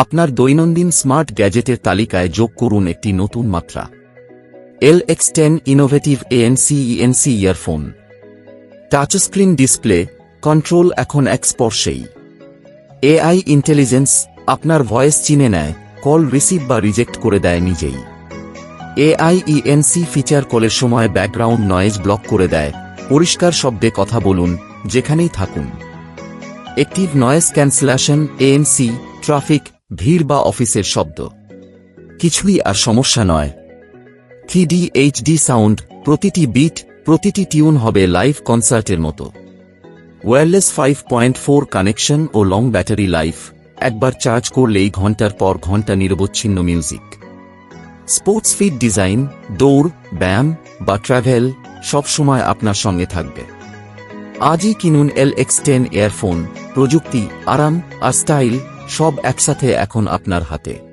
আপনার দৈনন্দিন স্মার্ট গ্যাজেটের তালিকায় যোগ করুন একটি নতুন মাত্রা। LX10 innovative ANC earphone. Touchscreen display, control এখন এক স্পর্শেই। AI ইন্টেলিজেন্স, আপনার ভয়েস চিনে নেয়, কল রিসিভ বা রিজেক্ট করে দেয় নিজেই। AIENC ফিচার কলের সময় ব্যাকগ্রাউন্ড নয়েজ ব্লক করে দেয়, পরিষ্কার শব্দে কথা বলুন যেখানেই থাকুন। Active noise cancellation ANC, traffic, ভিড় বা অফিসের শব্দ কিছুই আর সমস্যা নয়। 3D HD সাউন্ড, প্রতিটি বিট, প্রতিটি টিউন হবে লাইভ কনসার্টের মতো। ওয়্যারলেস 5.4 কানেকশন ও লং ব্যাটারি লাইফ, একবার চার্জ করলেই ঘন্টার পর ঘন্টা নিরবচ্ছিন্ন মিউজিক। স্পোর্টস ফিট ডিজাইন, দৌড়, ব্যায়াম বা ট্র্যাভেল সবসময় আপনার সঙ্গে থাকবে। আজই কিনুন LX10 ইয়ারফোন। প্রযুক্তি, আরাম আর স্টাইল সব একসাথে এখন আপনার হাতে।